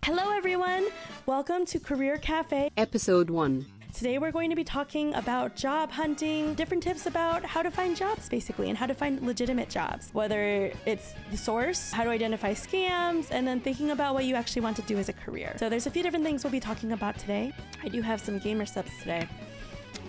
Hello everyone! Welcome to Career Cafe, Episode 1. Today we're going to be talking about job hunting, different tips about how to find jobs basically, and how to find legitimate jobs. Whether it's the source, how to identify scams, and then thinking about what you actually want to do as a career. So there's a few different things we'll be talking about today. I do have some gamer steps today.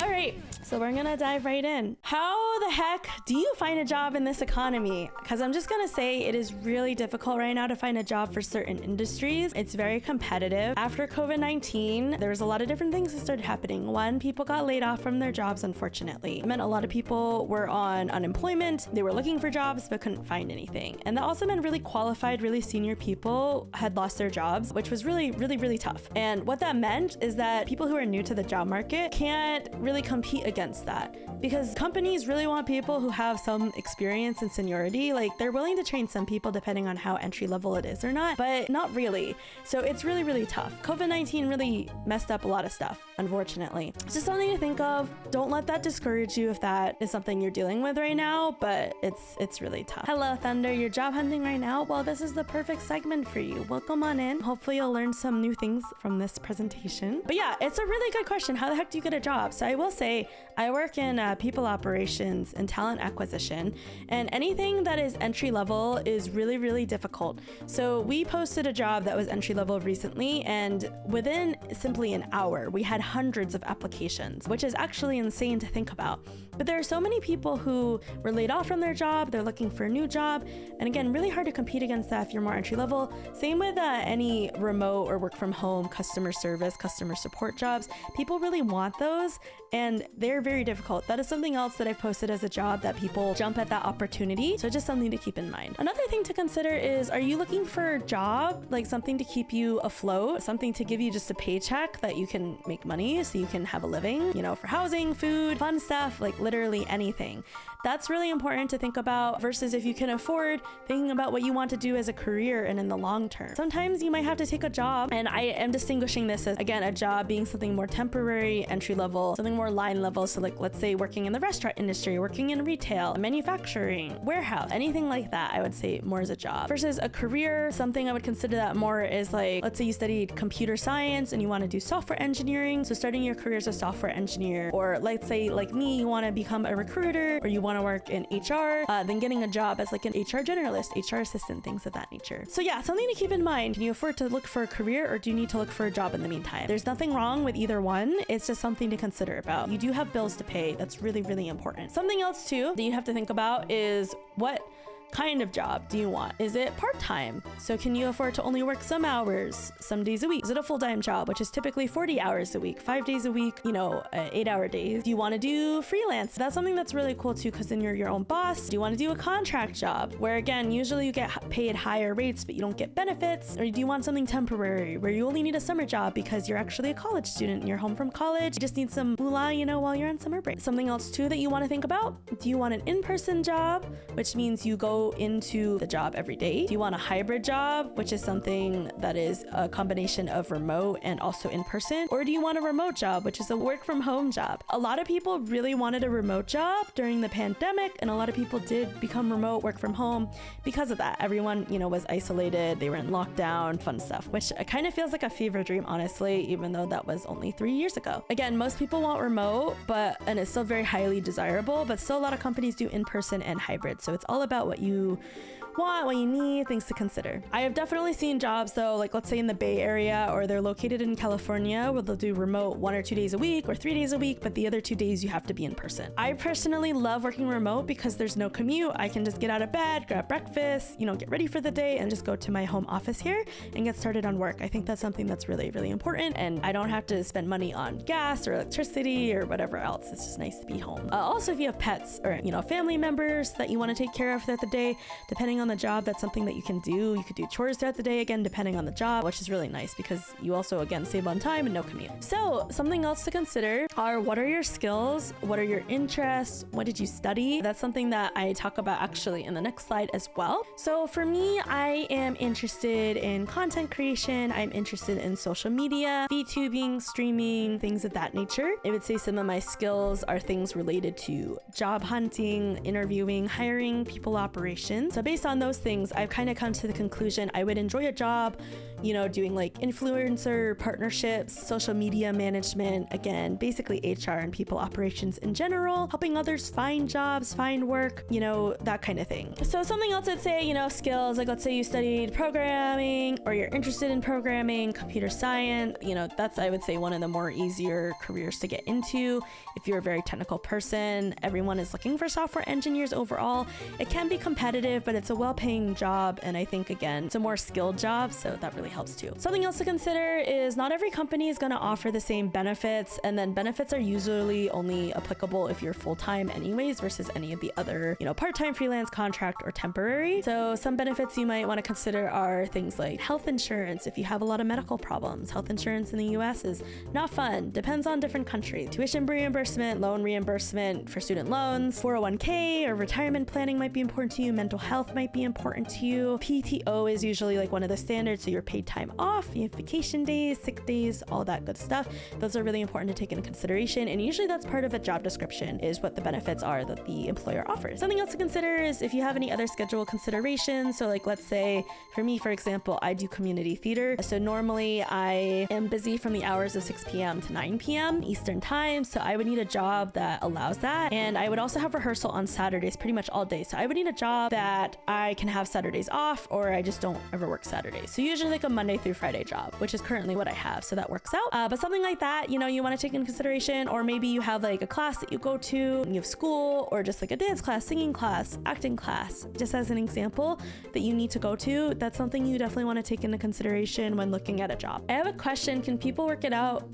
Alright, so we're gonna dive right in. How the heck do you find a job in this economy? Because I'm just gonna say it is really difficult right now to find a job for certain industries. It's very competitive. After COVID-19, there was a lot of different things that started happening. One, people got laid off from their jobs, unfortunately. It meant a lot of people were on unemployment. They were looking for jobs but couldn't find anything. And that also meant really qualified, really senior people had lost their jobs, which was really tough. And what that meant is that people who are new to the job market can't really compete against that, because companies really want people who have some experience and seniority. Like, they're willing to train some people depending on how entry level it is or not, but not really. So it's really tough. COVID-19 really messed up a lot of stuff, unfortunately. It's just something to think of. Don't let that discourage you if that is something you're dealing with right now, but it's really tough. Hello Thunder, you're job hunting right now? Well, this is the perfect segment for you. Welcome on in. Hopefully you'll learn some new things from this presentation. But yeah, it's a really good question. How the heck do you get a job? So I will say I work in people operations and talent acquisition, and anything that is entry level is really difficult. So we posted a job that was entry level recently, and within simply an hour, we had hundreds of applications, which is actually insane to think about. But there are so many people who were laid off from their job, they're looking for a new job, and again, really hard to compete against that if you're more entry level. Same with any remote or work from home customer service, customer support jobs. People really want those, and they're very difficult. That is something else that I've posted as a job, that people jump at that opportunity. So just something to keep in mind. Another thing to consider is, are you looking for a job, like something to keep you afloat, something to give you just a paycheck that you can make money so you can have a living, you know, for housing, food, fun stuff, like literally anything. That's really important to think about, versus if you can afford, thinking about what you want to do as a career and in the long term. Sometimes you might have to take a job, and I am distinguishing this as, again, a job being something more temporary, entry level, something more line level. So like, let's say working in the restaurant industry, working in retail, manufacturing, warehouse, anything like that, I would say more as a job. Versus a career, something I would consider that more is like, let's say you studied computer science and you want to do software engineering. So starting your career as a software engineer, or let's say like me, you want to become a recruiter, or you want to work in HR, then getting a job as like an HR generalist, HR assistant, things of that nature. So yeah, something to keep in mind. Can you afford to look for a career, or do you need to look for a job in the meantime? There's nothing wrong with either one. It's just something to consider about. You do have bills to pay. That's really important. Something else too that you have to think about is, what kind of job do you want? Is it part-time? So can you afford to only work some hours, some days a week? Is it a full-time job, which is typically 40 hours a week, 5 days a week, 8-hour days? Do you want to do freelance? That's something that's really cool too, because then you're your own boss. Do you want to do a contract job, where again, usually you get paid higher rates, but you don't get benefits? Or do you want something temporary, where you only need a summer job because you're actually a college student and you're home from college? You just need some moolah, while you're on summer break. Something else too that you want to think about: do you want an in-person job, which means you go into the job every day? Do you want a hybrid job, which is something that is a combination of remote and also in person? Or do you want a remote job, which is a work from home job? A lot of people really wanted a remote job during the pandemic, and a lot of people did become remote, work from home because of that. Everyone, was isolated, they were in lockdown, fun stuff, which kind of feels like a fever dream, honestly, even though that was only 3 years ago. Again, most people want remote, and it's still very highly desirable, but still a lot of companies do in-person and hybrid. So it's all about what you want, what you need, things to consider. I have definitely seen jobs though, like let's say in the Bay Area, or they're located in California, where they'll do remote 1 or 2 days a week or 3 days a week, but the other 2 days you have to be in person. I personally love working remote because there's no commute. I can just get out of bed, grab breakfast, get ready for the day, and just go to my home office here and get started on work. I think that's something that's really important, and I don't have to spend money on gas or electricity or whatever else. It's just nice to be home. Also, if you have pets or family members that you want to take care of throughout the day, depending on the job, that's something that you can do. You could do chores throughout the day, again, depending on the job, which is really nice because you also, again, save on time and no commute. So something else to consider are, what are your skills? What are your interests? What did you study? That's something that I talk about actually in the next slide as well. So for me, I am interested in content creation. I'm interested in social media, vtubing, streaming, things of that nature. I would say some of my skills are things related to job hunting, interviewing, hiring, people operations. So based on those things, I've kind of come to the conclusion I would enjoy a job doing like influencer partnerships, social media management, again, basically HR and people operations in general, helping others find jobs, find work, that kind of thing. So something else I'd say, skills, like let's say you studied programming or you're interested in programming, computer science, that's, I would say, one of the more easier careers to get into. If you're a very technical person, everyone is looking for software engineers overall. It can be competitive, but it's a well-paying job. And I think, again, it's a more skilled job, so that really helps too. Something else to consider is not every company is going to offer the same benefits, and then benefits are usually only applicable if you're full-time anyways versus any of the other, part-time, freelance, contract, or temporary. So some benefits you might want to consider are things like health insurance. If you have a lot of medical problems, health insurance in the US is not fun. Depends on different countries. Tuition reimbursement, loan reimbursement for student loans, 401k or retirement planning might be important to you. Mental health might be important to you. PTO is usually like one of the standards. So your paid time off, you have vacation days, sick days, all that good stuff. Those are really important to take into consideration. And usually that's part of a job description, is what the benefits are that the employer offers. Something else to consider is if you have any other schedule considerations. So like, let's say for me, for example, I do community theater. So normally I am busy from the hours of 6 p.m. to 9 p.m. Eastern time. So I would need a job that allows that. And I would also have rehearsal on Saturdays pretty much all day. So I would need a job that I can have Saturdays off, or I just don't ever work Saturdays. So usually like a Monday through Friday job, which is currently what I have. So that works out. But something like that, you want to take into consideration, or maybe you have like a class that you go to, you have school, or just like a dance class, singing class, acting class, just as an example that you need to go to. That's something you definitely want to take into consideration when looking at a job. I have a question. Can people work it out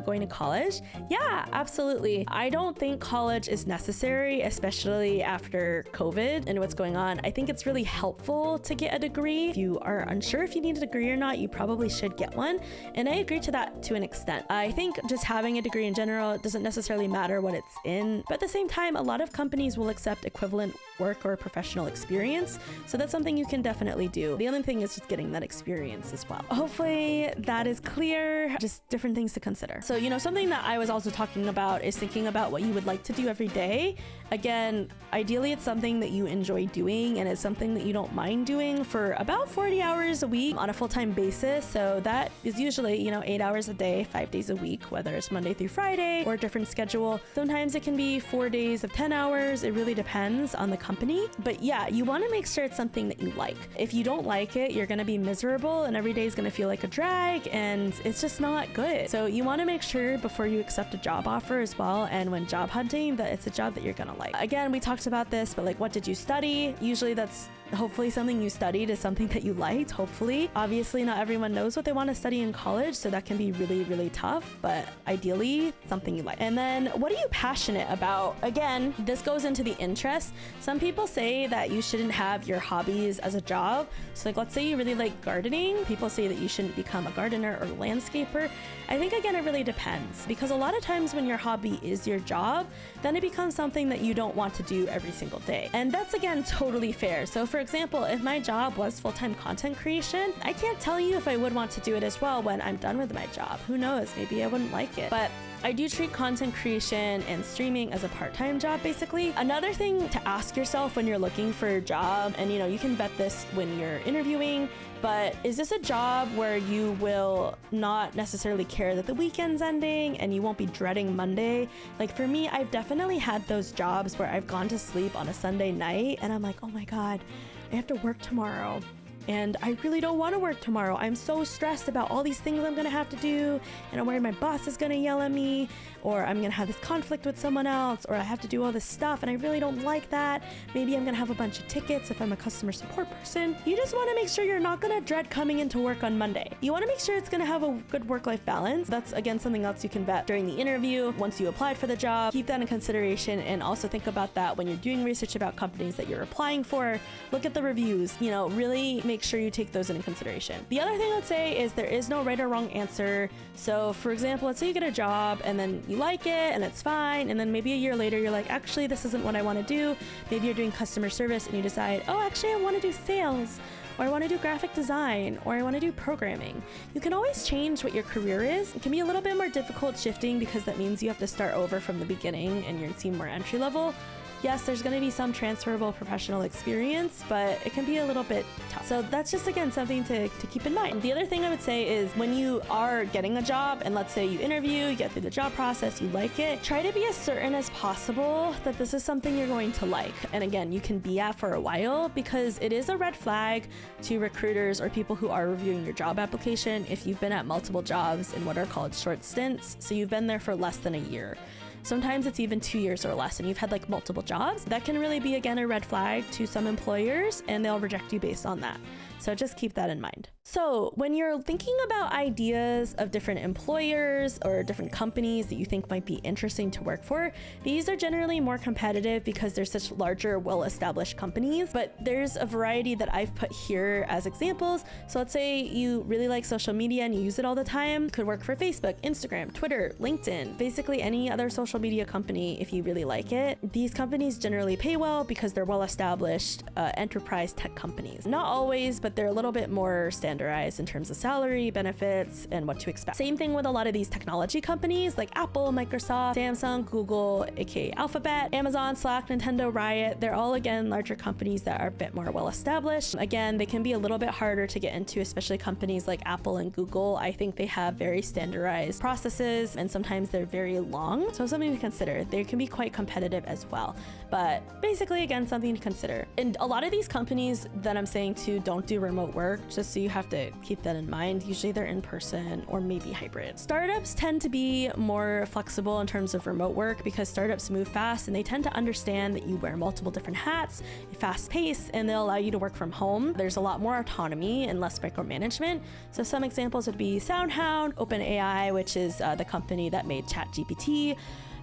going to college? Yeah, absolutely. I don't think college is necessary, especially after COVID and what's going on. I think it's really helpful to get a degree. If you are unsure if you need a degree or not, you probably should get one. And I agree to that to an extent. I think just having a degree in general doesn't necessarily matter what it's in, but at the same time, a lot of companies will accept equivalent work or professional experience. So that's something you can definitely do. The only thing is just getting that experience as well. Hopefully that is clear, just different things to consider. So, something that I was also talking about is thinking about what you would like to do every day. Again, ideally it's something that you enjoy doing, and it's something that you don't mind doing for about 40 hours a week on a full-time basis. So that is usually, 8 hours a day, 5 days a week, whether it's Monday through Friday or a different schedule. Sometimes it can be 4 days of 10 hours. It really depends on the company. But yeah, you want to make sure it's something that you like. If you don't like it, you're going to be miserable, and every day is going to feel like a drag, and it's just not good. So you want to make sure before you accept a job offer as well, and when job hunting, that it's a job that you're going to like. Again, we talked about this, but like, what did you study? Usually that's hopefully something you studied is something that you liked, hopefully. Obviously, not everyone knows what they want to study in college, so that can be really, really tough, but ideally, something you like. And then, what are you passionate about? Again, this goes into the interest. Some people say that you shouldn't have your hobbies as a job. So like, let's say you really like gardening. People say that you shouldn't become a gardener or landscaper. I think, again, it really depends, because a lot of times when your hobby is your job, then it becomes something that you don't want to do every single day. And that's, again, totally fair. So for example, if my job was full-time content creation, I can't tell you if I would want to do it as well when I'm done with my job. Who knows? Maybe I wouldn't like it. But I do treat content creation and streaming as a part-time job, basically. Another thing to ask yourself when you're looking for a job, and you can vet this when you're interviewing, but is this a job where you will not necessarily care that the weekend's ending and you won't be dreading Monday? Like for me, I've definitely had those jobs where I've gone to sleep on a Sunday night and I'm like, oh my God, I have to work tomorrow. And I really don't want to work tomorrow. I'm so stressed about all these things I'm going to have to do, and I'm worried my boss is going to yell at me, or I'm going to have this conflict with someone else, or I have to do all this stuff and I really don't like that. Maybe I'm going to have a bunch of tickets if I'm a customer support person. You just want to make sure you're not going to dread coming into work on Monday. You want to make sure it's going to have a good work-life balance. That's, again, something else you can vet during the interview. Once you applied for the job, keep that in consideration, and also think about that when you're doing research about companies that you're applying for. Look at the reviews, really make sure you take those into consideration. The other thing I would say is there is no right or wrong answer. So for example, let's say you get a job and then you like it and it's fine, and then maybe a year later you're like, actually this isn't what I want to do. Maybe you're doing customer service and you decide, oh, actually I want to do sales, or I want to do graphic design, or I want to do programming. You can always change what your career is. It can be a little bit more difficult shifting because that means you have to start over from the beginning and you seem more entry level. Yes, there's going to be some transferable professional experience, but it can be a little bit tough. So that's just, again, something to keep in mind. The other thing I would say is when you are getting a job, and let's say you interview, you get through the job process, you like it, try to be as certain as possible that this is something you're going to like. And again, you can be at for a while, because it is a red flag to recruiters or people who are reviewing your job application if you've been at multiple jobs in what are called short stints. So you've been there for less than a year. Sometimes it's even 2 years or less, and you've had like multiple jobs. That can really be, again, a red flag to some employers, and they'll reject you based on that. So just keep that in mind. So when you're thinking about ideas of different employers or different companies that you think might be interesting to work for, these are generally more competitive because they're such larger, well-established companies, but there's a variety that I've put here as examples. So let's say you really like social media and you use it all the time. Could work for Facebook, Instagram, Twitter, LinkedIn, basically any other social media company if you really like it. These companies generally pay well because they're well-established enterprise tech companies. Not always, but they're a little bit more standardized in terms of salary, benefits, and what to expect. Same thing with a lot of these technology companies like Apple, Microsoft, Samsung, Google, aka Alphabet, Amazon, Slack, Nintendo, Riot. They're all, again, larger companies that are a bit more well established. Again, they can be a little bit harder to get into, especially companies like Apple and Google. I think they have very standardized processes, and sometimes they're very long. So something to consider. They can be quite competitive as well. But basically, again, something to consider. And a lot of these companies that I'm saying too don't do remote work, just so you have to keep that in mind. Usually they're in person or maybe hybrid. Startups tend to be more flexible in terms of remote work because startups move fast and they tend to understand that you wear multiple different hats, fast pace, and they'll allow you to work from home. There's a lot more autonomy and less micromanagement. So some examples would be SoundHound, OpenAI, which is the company that made ChatGPT,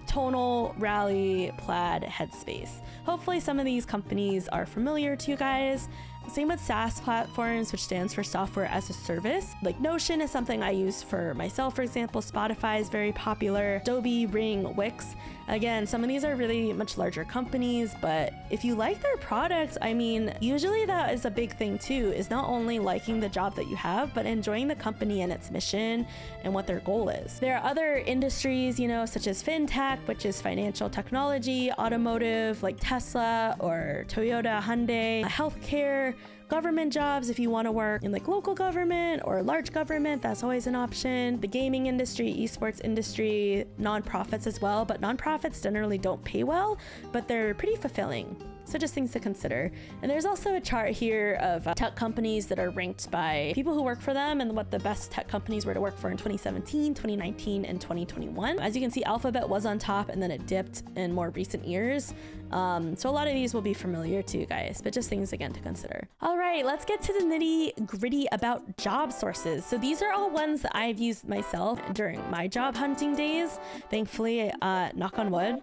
Tonal, Rally, Plaid, Headspace. Hopefully some of these companies are familiar to you guys. Same with SaaS platforms, which stands for software as a service. Like Notion is something I use for myself, for example. Spotify is very popular. Adobe, Ring, Wix. Again, some of these are really much larger companies, but if you like their products, I mean, usually that is a big thing too, is not only liking the job that you have, but enjoying the company and its mission and what their goal is. There are other industries, such as fintech, which is financial technology, automotive, like Tesla or Toyota, Hyundai, healthcare, government jobs if you want to work in like local government or large government, that's always an option. The gaming industry, esports industry, nonprofits as well, but nonprofits generally don't pay well, but they're pretty fulfilling. So just things to consider. And there's also a chart here of tech companies that are ranked by people who work for them and what the best tech companies were to work for in 2017, 2019, and 2021. As you can see, Alphabet was on top and then it dipped in more recent years. So a lot of these will be familiar to you guys, but just things again to consider. All right, let's get to the nitty gritty about job sources. So these are all ones that I've used myself during my job hunting days. Thankfully, knock on wood,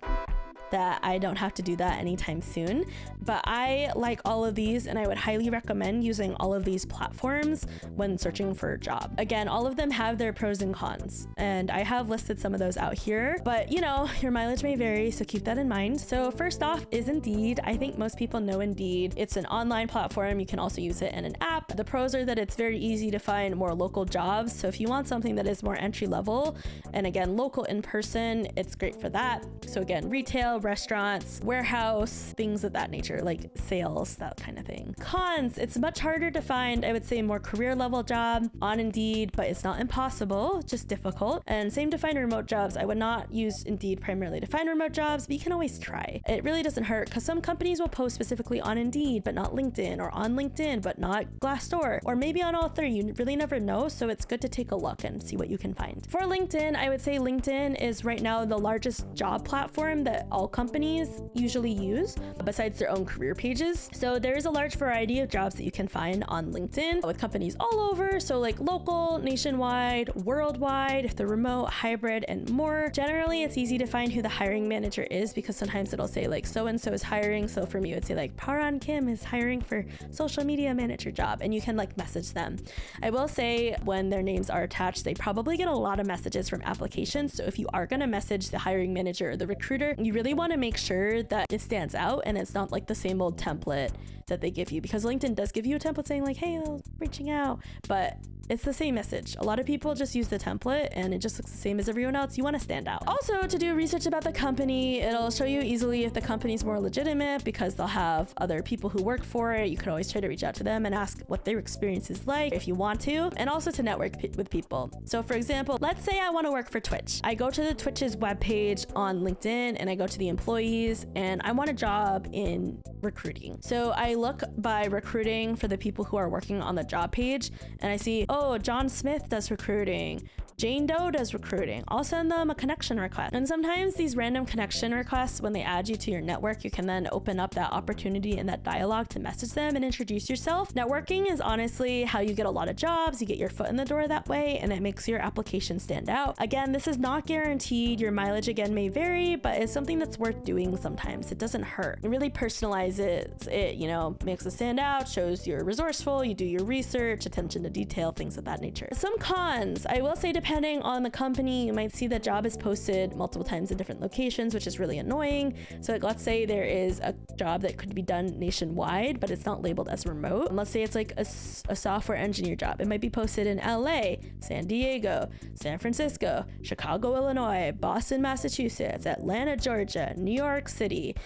that I don't have to do that anytime soon. But I like all of these, and I would highly recommend using all of these platforms when searching for a job. Again, all of them have their pros and cons, and I have listed some of those out here, but your mileage may vary, so keep that in mind. So first off is Indeed. I think most people know Indeed. It's an online platform. You can also use it in an app. The pros are that it's very easy to find more local jobs. So if you want something that is more entry level, and again, local in person, it's great for that. So again, retail, restaurants, warehouse, things of that nature, like sales, that kind of thing. Cons, it's much harder to find, I would say, more career level job on Indeed, but it's not impossible, just difficult. And same to find remote jobs. I would not use Indeed primarily to find remote jobs, but you can always try. It really doesn't hurt because some companies will post specifically on Indeed, but not LinkedIn, or on LinkedIn, but not Glassdoor, or maybe on all three. You really never know, so it's good to take a look and see what you can find. For LinkedIn, I would say LinkedIn is right now the largest job platform that all companies usually use, besides their own career pages. So there is a large variety of jobs that you can find on LinkedIn with companies all over. So like local, nationwide, worldwide, if they're remote, hybrid, and more. Generally, it's easy to find who the hiring manager is because sometimes it'll say like so-and-so is hiring. So for me, it would say like Paran Kim is hiring for social media manager job, and you can like message them. I will say when their names are attached, they probably get a lot of messages from applications. So if you are going to message the hiring manager or the recruiter, you really want to make sure that it stands out and it's not like the same old template that they give you, because LinkedIn does give you a template saying like, hey, reaching out, but It's the same message. A lot of people just use the template and it just looks the same as everyone else. You want to stand out. Also, to do research about the company, it'll show you easily if the company's more legitimate because they'll have other people who work for it. You could always try to reach out to them and ask what their experience is like if you want to, and also to network with people. So for example, let's say I want to work for Twitch. I go to the Twitch's webpage on LinkedIn and I go to the employees and I want a job in recruiting. So I look by recruiting for the people who are working on the job page and I see, oh, John Smith does recruiting. Jane Doe does recruiting. I'll send them a connection request. And sometimes these random connection requests, when they add you to your network, you can then open up that opportunity and that dialogue to message them and introduce yourself. Networking is honestly how you get a lot of jobs. You get your foot in the door that way, and it makes your application stand out. Again, this is not guaranteed. Your mileage again may vary, but it's something that's worth doing sometimes. It doesn't hurt. It really personalizes it, makes it stand out, shows you're resourceful, you do your research, attention to detail, things of that nature. Some cons, I will say, depending on the company, you might see the job is posted multiple times in different locations, which is really annoying. So like, let's say there is a job that could be done nationwide, but it's not labeled as remote. And let's say it's like a software engineer job. It might be posted in LA, San Diego, San Francisco, Chicago, Illinois, Boston, Massachusetts, Atlanta, Georgia, New York City,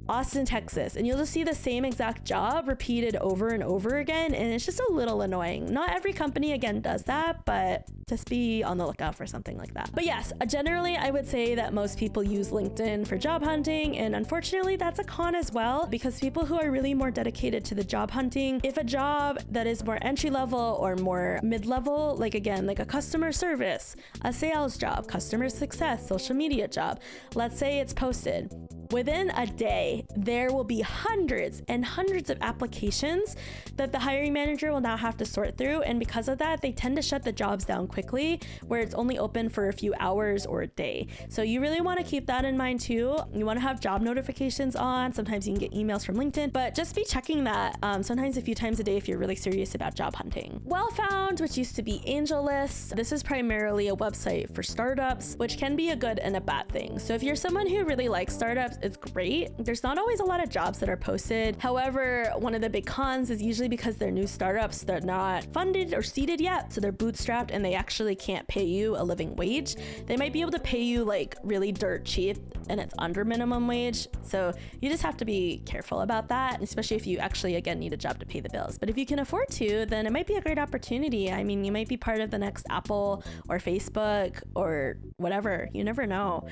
Austin, Texas, and you'll just see the same exact job repeated over and over again, and it's just a little annoying. Not every company again does that, but just be on the lookout for something like that. But yes, generally I would say that most people use LinkedIn for job hunting, and unfortunately that's a con as well, because people who are really more dedicated to the job hunting, if a job that is more entry level or more mid-level, like a customer service, a sales job, customer success, social media job, let's say it's posted, within a day, there will be hundreds and hundreds of applications that the hiring manager will now have to sort through. And because of that, they tend to shut the jobs down quickly, where it's only open for a few hours or a day. So you really want to keep that in mind too. You want to have job notifications on. Sometimes you can get emails from LinkedIn, but just be checking that sometimes a few times a day if you're really serious about job hunting. Well-Found, which used to be AngelList, this is primarily a website for startups, which can be a good and a bad thing. So if you're someone who really likes startups, it's great. There's not always a lot of jobs that are posted. However, one of the big cons is usually because they're new startups, they're not funded or seeded yet. So they're bootstrapped and they actually can't pay you a living wage. They might be able to pay you like really dirt cheap and it's under minimum wage. So you just have to be careful about that, especially if you actually, again, need a job to pay the bills. But if you can afford to, then it might be a great opportunity. I mean, you might be part of the next Apple or Facebook or whatever. You never know.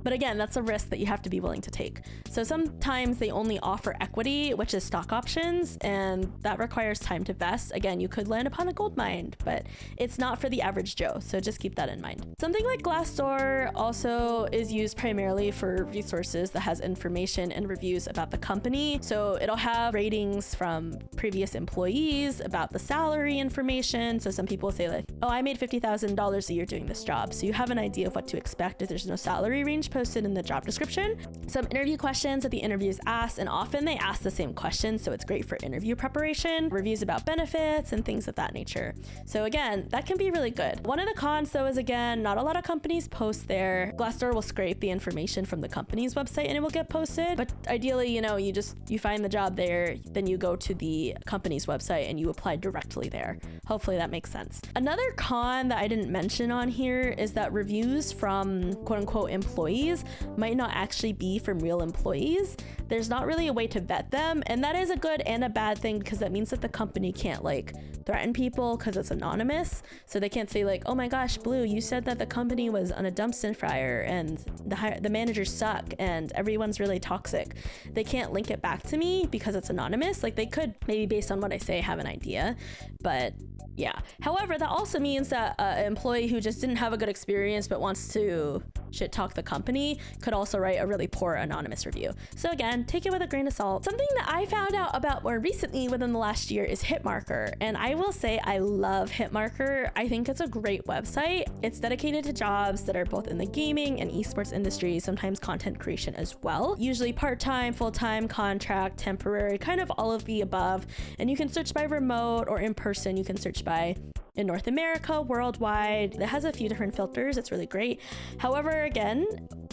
But again, that's a risk that you have to be willing to take. So sometimes they only offer equity, which is stock options, and that requires time to vest. Again, you could land upon a gold mine, but it's not for the average Joe. So just keep that in mind. Something like Glassdoor also is used primarily for resources that has information and reviews about the company. So it'll have ratings from previous employees about the salary information. So some people say like, oh, I made $50,000 a year doing this job. So you have an idea of what to expect if there's no salary range posted in the job description. Some interview questions that the interviewers ask, and often they ask the same questions, so it's great for interview preparation, reviews about benefits, and things of that nature. So again, that can be really good. One of the cons though is, again, not a lot of companies post there. Glassdoor will scrape the information from the company's website and it will get posted, but ideally, you find the job there, then you go to the company's website and you apply directly there. Hopefully that makes sense. Another con that I didn't mention on here is that reviews from quote unquote employees might not actually be from real employees. There's not really a way to vet them, and that is a good and a bad thing, because that means that the company can't like threaten people because it's anonymous. So they can't say like, oh my gosh, Blue, you said that the company was on a dumpster fire and the managers suck and everyone's really toxic. They can't link it back to me because it's anonymous. Like they could maybe based on what I say have an idea, but yeah. However, that also means that an employee who just didn't have a good experience but wants to shit talk the company could also write a really poor anonymous review. So again, take it with a grain of salt. Something that I found out about more recently within the last year is Hitmarker. And I will say I love Hitmarker. I think it's a great website. It's dedicated to jobs that are both in the gaming and esports industry, sometimes content creation as well. Usually part-time, full-time, contract, temporary, kind of all of the above. And you can search by remote or in person. You can search by in North America, worldwide. It has a few different filters. It's really great. However, again,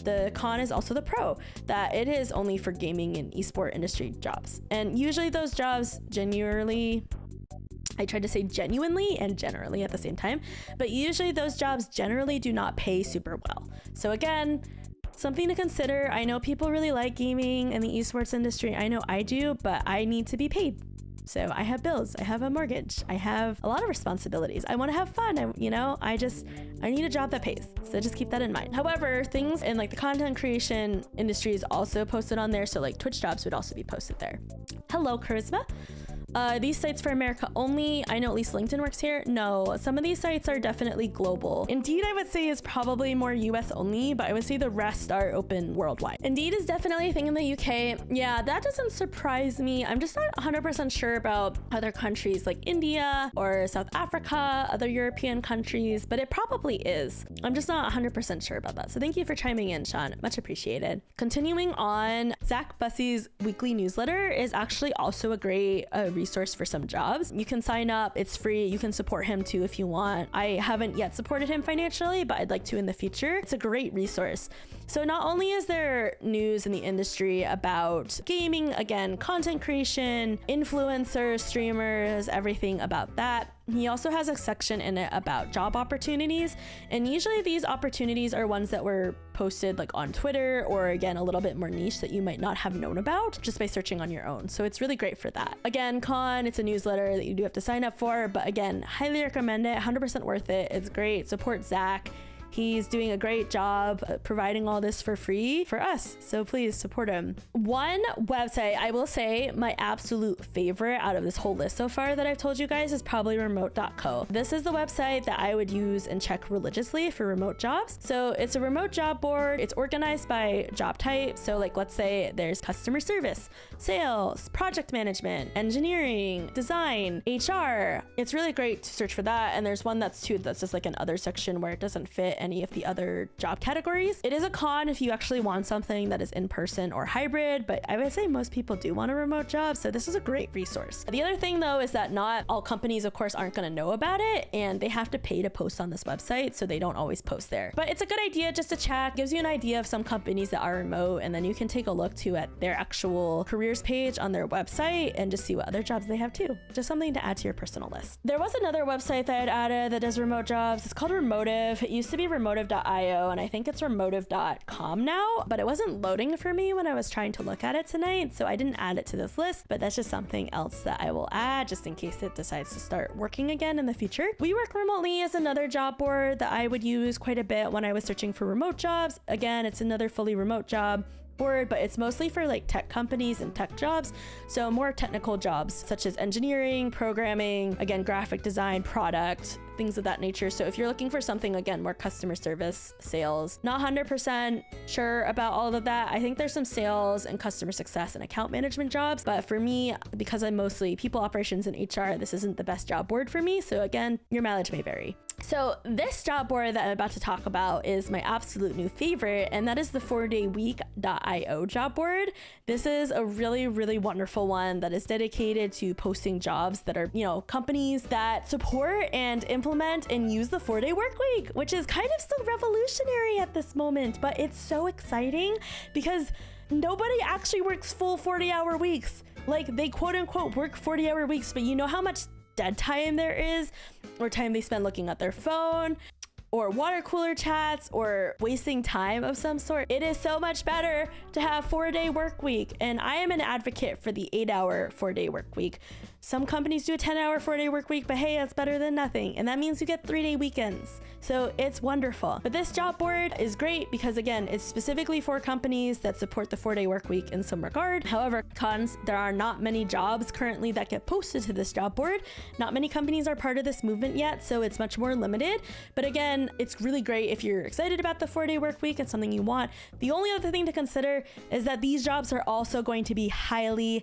the con is also the pro, that it is only for gaming and esport industry jobs. And usually those jobs genuinely I tried to say genuinely and generally at the same time, but usually those jobs generally do not pay super well. So again, something to consider. I know people really like gaming and the esports industry. I know I do, but I need to be paid. So I have bills, I have a mortgage, I have a lot of responsibilities. I want to have fun. I need a job that pays. So just keep that in mind. However, things in like the content creation industry is also posted on there. So like Twitch jobs would also be posted there. Hello, Charisma. These sites for America only. I know at least LinkedIn works here. No, some of these sites are definitely global. Indeed, I would say is probably more US only, but I would say the rest are open worldwide. Indeed is definitely a thing in the UK. Yeah, that doesn't surprise me. I'm just not 100% sure about other countries like India or South Africa, other European countries, but it probably is. I'm just not 100% sure about that. So thank you for chiming in, Sean. Much appreciated. Continuing on, Zach Bussey's weekly newsletter is actually also a great resource for some jobs. You can sign up, it's free. You can support him too if you want. I haven't yet supported him financially, but I'd like to in the future. It's a great resource. So not only is there news in the industry about gaming, again, content creation, influencers, streamers, everything about that. He also has a section in it about job opportunities. And usually these opportunities are ones that were posted like on Twitter or again, a little bit more niche that you might not have known about just by searching on your own. So it's really great for that. Again, it's a newsletter that you do have to sign up for, but again, highly recommend it. 100% worth it. It's great. Support Zach. He's doing a great job providing all this for free for us. So please support him. One website, I will say my absolute favorite out of this whole list so far that I've told you guys is probably remote.co. This is the website that I would use and check religiously for remote jobs. So it's a remote job board. It's organized by job type. So like, let's say there's customer service, sales, project management, engineering, design, HR. It's really great to search for that. And there's one that's just like an other section where it doesn't fit any of the other job categories. It is a con if you actually want something that is in person or hybrid, but I would say most people do want a remote job. So this is a great resource. The other thing though, is that not all companies of course aren't going to know about it and they have to pay to post on this website. So they don't always post there, but it's a good idea just to check. Gives you an idea of some companies that are remote and then you can take a look too at their actual careers page on their website and just see what other jobs they have too. Just something to add to your personal list. There was another website that I'd added that does remote jobs. It's called Remotive. It used to be remotive.io and I think it's remotive.com now, but it wasn't loading for me when I was trying to look at it tonight, so I didn't add it to this list, but that's just something else that I will add just in case it decides to start working again in the future. We Work Remotely is another job board that I would use quite a bit when I was searching for remote jobs. Again, it's another fully remote job board, but it's mostly for like tech companies and tech jobs. So more technical jobs such as engineering, programming, again, graphic design, product, things of that nature. So if you're looking for something, again, more customer service, sales, not 100% sure about all of that. I think there's some sales and customer success and account management jobs. But for me, because I'm mostly people operations and HR, this isn't the best job board for me. So again, your mileage may vary. So this job board that I'm about to talk about is my absolute new favorite, and that is the 4dayweek.io job board. This is a really, really wonderful one that is dedicated to posting jobs that are, companies that support and implement and use the 4-day work week, which is kind of still revolutionary at this moment, but it's so exciting because nobody actually works full 40-hour weeks. Like they quote unquote work 40-hour weeks, but you know how much dead time there is, or time they spend looking at their phone, or water cooler chats, or wasting time of some sort. It is so much better to have 4-day work week. And I am an advocate for the 8-hour 4-day work week. Some companies do a 10-hour 4-day work week, but hey, that's better than nothing. And that means you get 3-day weekends. So it's wonderful. But this job board is great because again, it's specifically for companies that support the 4-day work week in some regard. However, cons, there are not many jobs currently that get posted to this job board. Not many companies are part of this movement yet, so it's much more limited. But again, it's really great if you're excited about the 4-day work week and something you want. The only other thing to consider is that these jobs are also going to be highly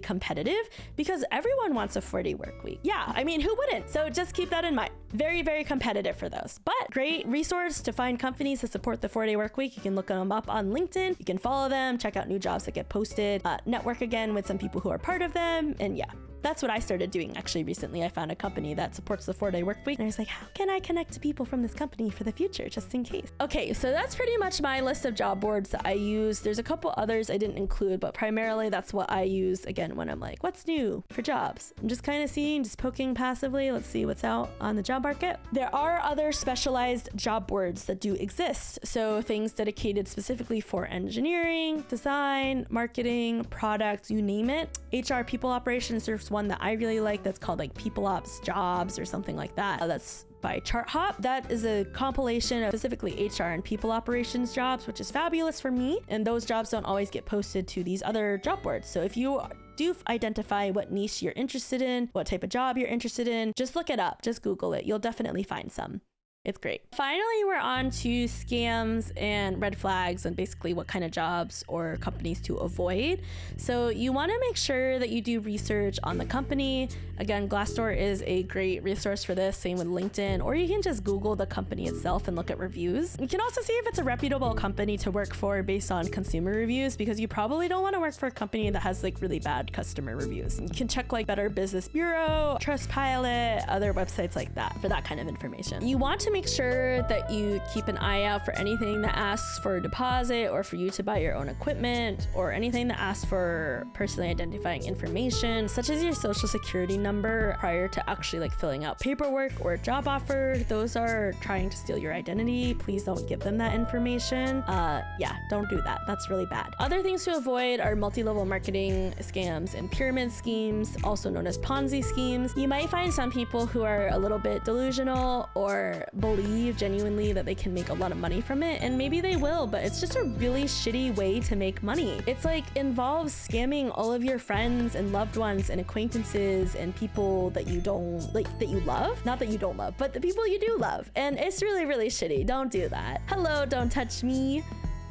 competitive because everyone wants a 4-day work week. Yeah, I mean, who wouldn't? So just keep that in mind. Very, very competitive for those, but great resource to find companies that support the 4-day work week. You can look them up on LinkedIn. You can follow them, check out new jobs that get posted, network again with some people who are part of them. And yeah, That's what I started doing actually recently. I found a company that supports the 4-day work week. And I was like, how can I connect to people from this company for the future, just in case? Okay, so that's pretty much my list of job boards that I use. There's a couple others I didn't include, but primarily that's what I use again when I'm like, what's new for jobs? I'm just kind of seeing, just poking passively. Let's see what's out on the job market. There are other specialized job boards that do exist. So things dedicated specifically for engineering, design, marketing, product, you name it. HR, people operations, there's one that I really like that's called like People Ops Jobs or something like that. That's by ChartHop. That is a compilation of specifically HR and people operations jobs, which is fabulous for me. And those jobs don't always get posted to these other job boards. So if you do identify what niche you're interested in, what type of job you're interested in, just look it up, just Google it. You'll definitely find some. It's great. Finally, we're on to scams and red flags and basically what kind of jobs or companies to avoid. So you want to make sure that you do research on the company. Again, Glassdoor is a great resource for this, same with LinkedIn, or you can just Google the company itself and look at reviews. You can also see if it's a reputable company to work for based on consumer reviews, because you probably don't want to work for a company that has like really bad customer reviews. You can check like Better Business Bureau, Trustpilot, other websites like that for that kind of information. You want to make sure that you keep an eye out for anything that asks for a deposit or for you to buy your own equipment, or anything that asks for personally identifying information, such as your social security number prior to actually like filling out paperwork or a job offer. Those are trying to steal your identity. Please don't give them that information. Yeah, don't do that. That's really bad. Other things to avoid are multi-level marketing scams and pyramid schemes, also known as Ponzi schemes. You might find some people who are a little bit delusional or believe genuinely that they can make a lot of money from it, and maybe they will, but it's just a really shitty way to make money. It's like involves scamming all of your friends and loved ones and acquaintances and people that you don't like, that you love, not that you don't love, but the people you do love, and it's really, really shitty. Don't do that. Hello, don't touch me.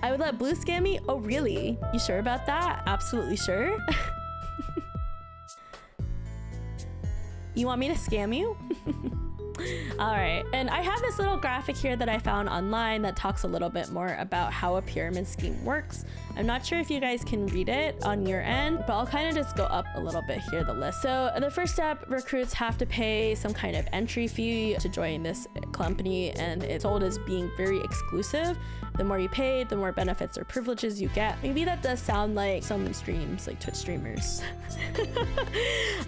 I would let Blue scam me? Oh really? You sure about that? Absolutely sure. You want me to scam you? All right, and I have this little graphic here that I found online that talks a little bit more about how a pyramid scheme works. I'm not sure if you guys can read it on your end, but I'll kind of just go up a little bit here, the list. So the first step, recruits have to pay some kind of entry fee to join this company, and it's sold as being very exclusive. The more you pay, the more benefits or privileges you get. Maybe that does sound like some streams, like Twitch streamers.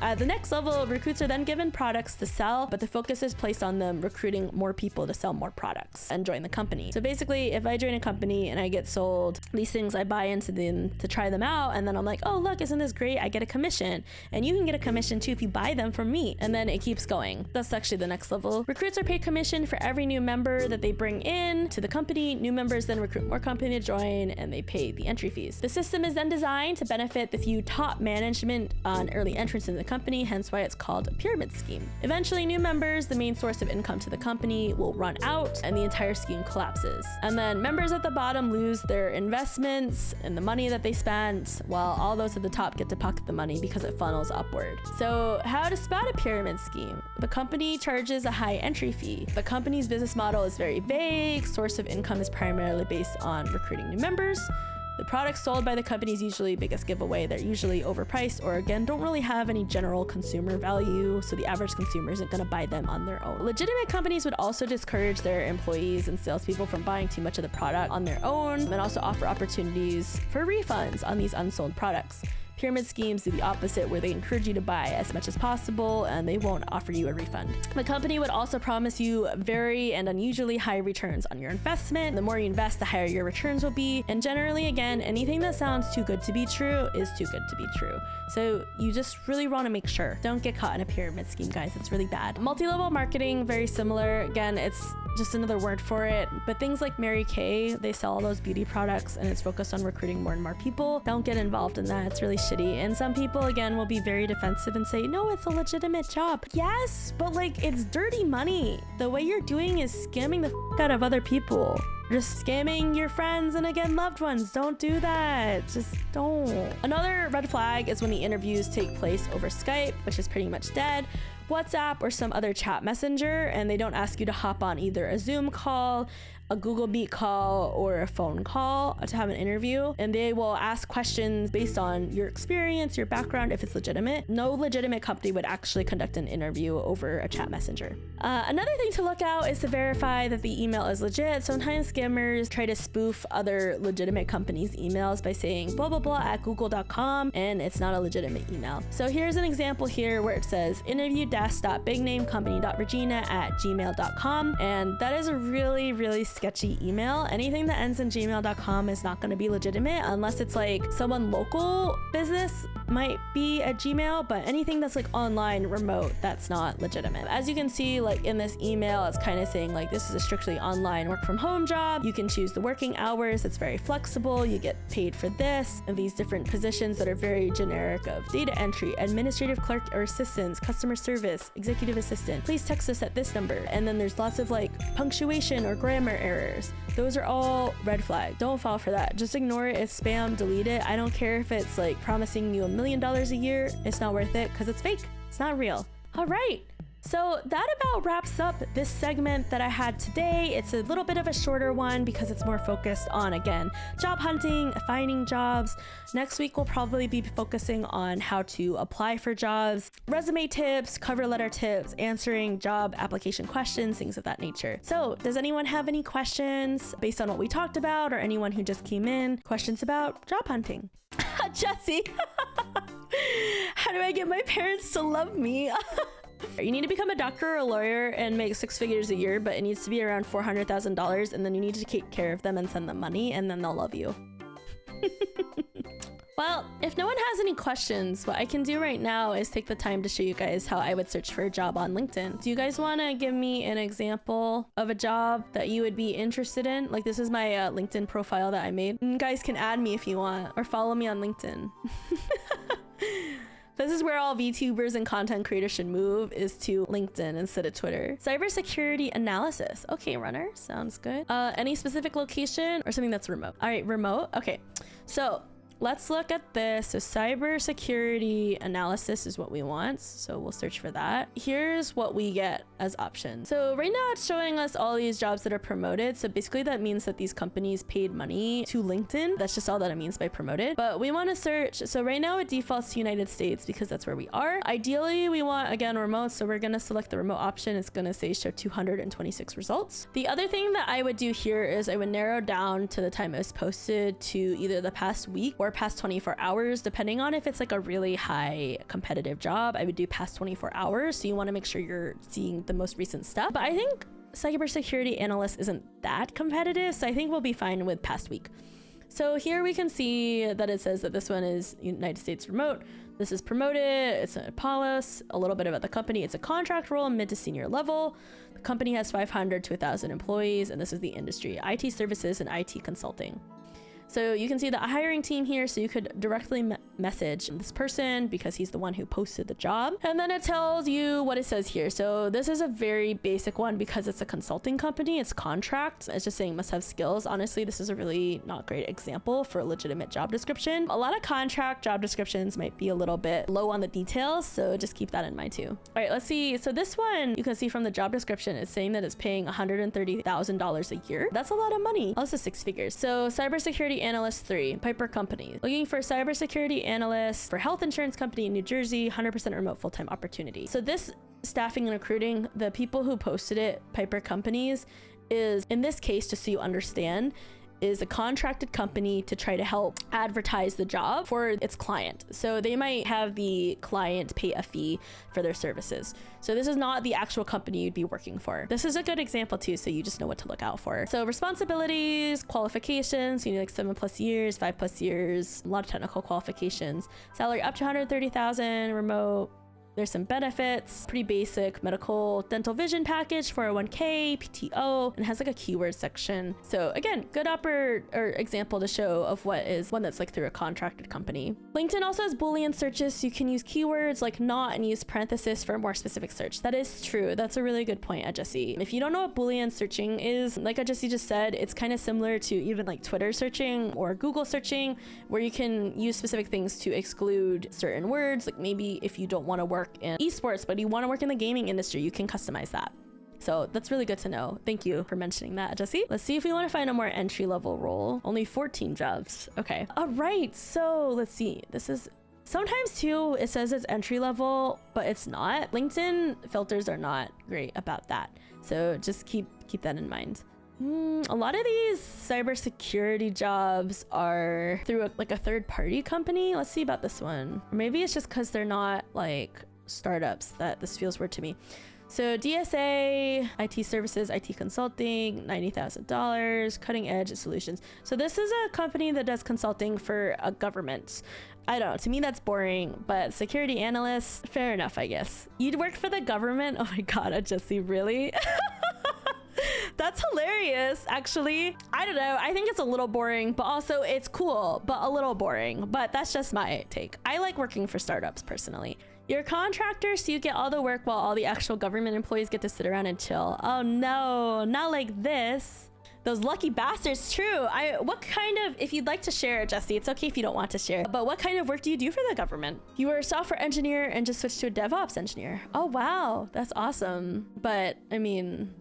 At the next level, recruits are then given products to sell, but the focus is placed on them recruiting more people to sell more products and join the company. So basically, if I join a company and I get sold these things, I buy into them to try them out, and then I'm like, oh look, isn't this great? I get a commission, and you can get a commission too if you buy them from me, and then it keeps going. That's actually the next level. Recruits are paid commission for every new member that they bring in to the company. New members then recruit more company to join, and they pay the entry fees. The system is then designed to benefit the few top management on early entrance in the company, hence why it's called a pyramid scheme. Eventually, new members, the main source of income to the company, will run out and the entire scheme collapses. And then members at the bottom lose their investments and the money that they spent, while all those at the top get to pocket the money because it funnels upward. So how to spot a pyramid scheme? The company charges a high entry fee. The company's business model is very vague. Source of income is primarily based on recruiting new members. The products sold by the company is usually biggest giveaway. They're usually overpriced, or again, don't really have any general consumer value, so the average consumer isn't going to buy them on their own. Legitimate companies would also discourage their employees and salespeople from buying too much of the product on their own, and also offer opportunities for refunds on these unsold products. Pyramid schemes do the opposite, where they encourage you to buy as much as possible and they won't offer you a refund. The company would also promise you very and unusually high returns on your investment. The more you invest, the higher your returns will be. And generally, again, anything that sounds too good to be true is too good to be true. So you just really want to make sure. Don't get caught in a pyramid scheme, guys. It's really bad. Multi-level marketing, very similar. Again, it's just another word for it. But things like Mary Kay, they sell all those beauty products and it's focused on recruiting more and more people. Don't get involved in that. It's really shitty. And some people, again, will be very defensive and say, no, it's a legitimate job. Yes, but like, it's dirty money. The way you're doing is scamming the out of other people. Just scamming your friends and, again, loved ones. Don't do that. Just don't. Another red flag is when the interviews take place over Skype, which is pretty much dead, WhatsApp or some other chat messenger, and they don't ask you to hop on either a Zoom call, a Google Meet call, or a phone call to have an interview. And they will ask questions based on your experience, your background, if it's legitimate. No legitimate company would actually conduct an interview over a chat messenger. Another thing to look out is to verify that the email is legit. Sometimes scammers try to spoof other legitimate companies' emails by saying blah blah blah at google.com, and it's not a legitimate email. So here's an example here where it says interview-bignamecompany.regina@gmail.com, and that is a really sketchy email. Anything that ends in gmail.com is not going to be legitimate unless it's like someone local business might be at Gmail, but anything that's like online, remote, that's not legitimate. As you can see, like in this email, it's kind of saying like this is a strictly online work from home job. You can choose the working hours. It's very flexible. You get paid for this and these different positions that are very generic of data entry, administrative clerk or assistants, customer service, executive assistant. Please text us at this number. And then there's lots of like punctuation or grammar errors. Those are all red flags. Don't fall for that. Just ignore it. It's spam, delete it. I don't care if it's like promising you $1 million a year. It's not worth it because it's fake. It's not real. All right. So that about wraps up this segment that I had today. It's a little bit of a shorter one because it's more focused on, again, job hunting, finding jobs. Next week, we'll probably be focusing on how to apply for jobs, resume tips, cover letter tips, answering job application questions, things of that nature. So does anyone have any questions based on what we talked about, or anyone who just came in, questions about job hunting? Jesse, how do I get my parents to love me? You need to become a doctor or a lawyer and make 6 figures a year, but it needs to be around $400,000, and then you need to take care of them and send them money, and then they'll love you. Well, if no one has any questions, what I can do right now is take the time to show you guys how I would search for a job on LinkedIn. Do you guys want to give me an example of a job that you would be interested in? Like, this is my LinkedIn profile that I made. You guys can add me if you want, or follow me on LinkedIn. This is where all VTubers and content creators should move, is to LinkedIn instead of Twitter. Cybersecurity analysis. Okay, runner, sounds good. Any specific location or something that's remote? All right, remote. Okay, so let's look at this. So cybersecurity analysis is what we want. So we'll search for that. Here's what we get as options. So right now it's showing us all these jobs that are promoted. So basically that means that these companies paid money to LinkedIn. That's just all that it means by promoted. But we want to search. So right now it defaults to United States because that's where we are. Ideally, we want, again, remote. So we're going to select the remote option. It's going to say show 226 results. The other thing that I would do here is I would narrow down to the time it was posted to either the past week or past 24 hours, depending on if it's like a really high competitive job. I would do past 24 hours. So you want to make sure you're seeing the most recent stuff. But I think cybersecurity analyst isn't that competitive. So I think we'll be fine with past week. So here we can see that it says that this one is United States remote. This is promoted. It's an Apollos. A little bit about the company. It's a contract role, mid to senior level. The company has 500 to 1,000 employees, and this is the industry: IT services and IT consulting. So you can see the hiring team here, so you could directly message this person because he's the one who posted the job. And then it tells you what it says here. So this is a very basic one because it's a consulting company, it's contract. It's just saying must have skills. Honestly, this is a really not great example for a legitimate job description. A lot of contract job descriptions might be a little bit low on the details, so just keep that in mind too. All right, let's see. So this one, you can see from the job description, it's saying that it's paying $130,000 a year. That's a lot of money. Also 6 figures. So cybersecurity analyst 3, Piper Company. Looking for cybersecurity analyst for health insurance company in New Jersey, 100% remote full-time opportunity. So this staffing and recruiting, the people who posted it, Piper Companies, is, in this case, just so you understand, is a contracted company to try to help advertise the job for its client. So they might have the client pay a fee for their services. So this is not the actual company you'd be working for. This is a good example too, so you just know what to look out for. So responsibilities, qualifications, you need like 7+ years, 5+ years, a lot of technical qualifications. Salary up to 130,000, remote. There's some benefits, pretty basic medical, dental, vision package, 401k, PTO, and has like a keyword section. So again, good example to show of what is one that's like through a contracted company. LinkedIn also has Boolean searches, so you can use keywords like not and use parenthesis for a more specific search. That is true. That's a really good point, Jesse. If you don't know what Boolean searching is, like Jesse just said, it's kind of similar to even like Twitter searching or Google searching, where you can use specific things to exclude certain words. Like maybe if you don't want to work work in esports, but you want to work in the gaming industry, you can customize that. So that's really good to know. Thank you for mentioning that, Jesse. Let's see if we want to find a more entry-level role. Only 14 jobs. Okay. All right. So let's see. This is sometimes too, it says it's entry-level, but it's not. LinkedIn filters are not great about that. So just keep that in mind. A lot of these cybersecurity jobs are through like a third-party company. Let's see about this one. Or maybe it's just because they're not like startups that this feels weird to me. So DSA, IT services, IT consulting, $90,000, cutting edge solutions. So this is a company that does consulting for a government. I don't know, to me that's boring, but security analyst, fair enough, I guess. You'd work for the government? Oh my God, Jesse, really? That's hilarious, actually. I don't know, I think it's a little boring, but also it's cool, but a little boring. But that's just my take. I like working for startups personally. You're a contractor, so you get all the work while all the actual government employees get to sit around and chill. Oh no, not like this. Those lucky bastards, true. What kind of, if you'd like to share, Jesse, it's okay if you don't want to share, but what kind of work do you do for the government? You were a software engineer and just switched to a DevOps engineer. Oh wow, that's awesome. But I mean,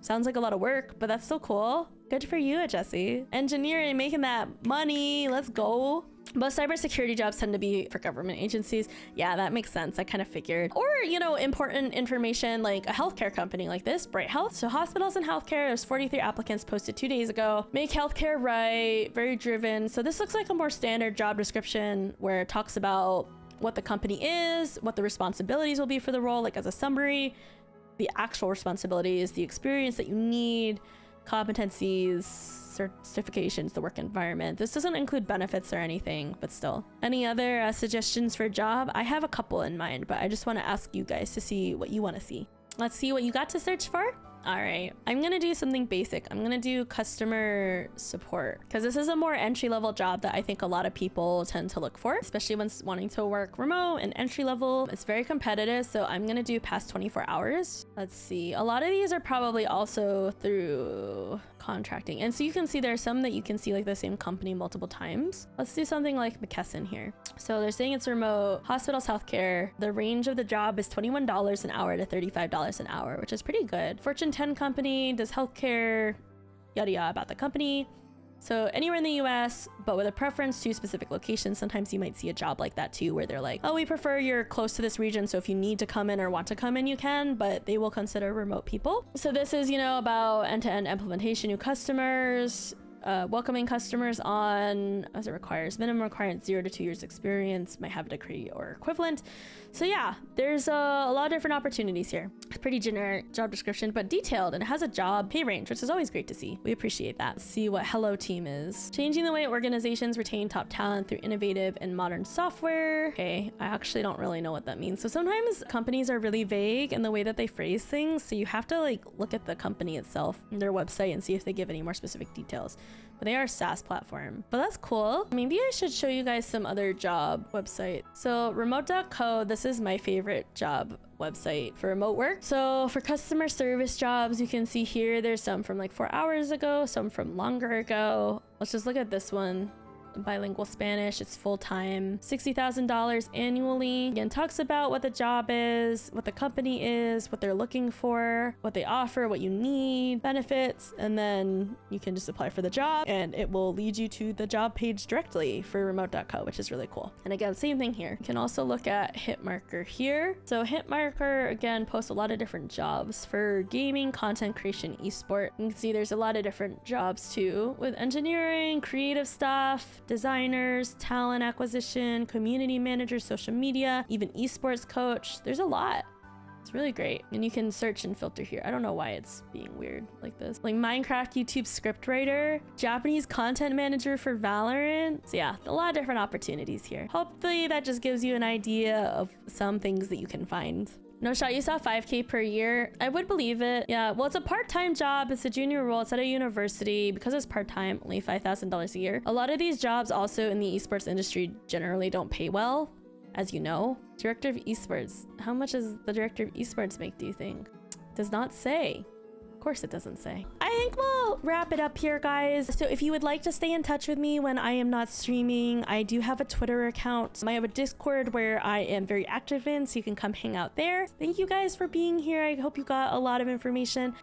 sounds like a lot of work, but that's so cool. Good for you, Jesse. Engineering, making that money, let's go. But cybersecurity jobs tend to be for government agencies. Yeah, that makes sense. I kind of figured. Or, you know, important information like a healthcare company like this, Bright Health. So hospitals and healthcare, there's 43 applicants posted 2 days ago. Make healthcare right, very driven. So this looks like a more standard job description where it talks about what the company is, what the responsibilities will be for the role, like as a summary, the actual responsibilities, the experience that you need, competencies, certifications, the work environment. This doesn't include benefits or anything, but still. Any other suggestions for a job? I have a couple in mind, but I just want to ask you guys to see what you want to see. Let's see what you got to search for. All right, I'm gonna do something basic. I'm gonna do customer support because this is a more entry-level job that I think a lot of people tend to look for, especially when wanting to work remote and entry-level. It's very competitive, so I'm gonna do past 24 hours. Let's see, a lot of these are probably also through contracting, and so you can see there's some that you can see like the same company multiple times. Let's do something like McKesson here. So they're saying it's remote, hospitals, healthcare. The range of the job is $21 an hour to $35 an hour, which is pretty good. Fortune 10 company, does healthcare, yada yada about the company. So anywhere in the US, but with a preference to specific locations. Sometimes you might see a job like that too, where they're like, oh, we prefer you're close to this region, so if you need to come in or want to come in, you can, but they will consider remote people. So this is, you know, about end-to-end implementation, new customers, welcoming customers on, as it requires, minimum requirement 0 to 2 years experience, might have a degree or equivalent. So yeah, there's a lot of different opportunities here. It's pretty generic job description, but detailed, and it has a job pay range, which is always great to see. We appreciate that. Let's see what Hello Team is. Changing the way organizations retain top talent through innovative and modern software. Okay, I actually don't really know what that means. So sometimes companies are really vague in the way that they phrase things, so you have to like look at the company itself, their website, and see if they give any more specific details. But they are a SaaS platform. But that's cool. Maybe I should show you guys some other job websites. So remote.co, this is my favorite job website for remote work. So for customer service jobs, you can see here, there's some from like 4 hours ago, some from longer ago. Let's just look at this one. Bilingual Spanish, it's full-time, $60,000 annually. Again, talks about what the job is, what the company is, what they're looking for, what they offer, what you need, benefits, and then you can just apply for the job and it will lead you to the job page directly for remote.co, which is really cool. And again, same thing here. You can also look at Hitmarker here. So Hitmarker, again, posts a lot of different jobs for gaming, content creation, esport. You can see there's a lot of different jobs too, with engineering, creative stuff, designers, talent acquisition, community manager, social media, even esports coach. There's a lot. It's really great. And you can search and filter here. I don't know why it's being weird like this. Like Minecraft YouTube scriptwriter, Japanese content manager for Valorant. So yeah, a lot of different opportunities here. Hopefully that just gives you an idea of some things that you can find. No shot, you saw 5K per year. I would believe it. Yeah, well, it's a part-time job. It's a junior role. It's at a university. Because it's part-time, only $5,000 a year. A lot of these jobs also in the esports industry generally don't pay well, as you know. Director of esports. How much does the director of esports make, do you think? Does not say. Of course it doesn't say. I think we'll wrap it up here, guys. So if you would like to stay in touch with me when I am not streaming, I do have a Twitter account. I have a Discord where I am very active in, so you can come hang out there. Thank you guys for being here. I hope you got a lot of information.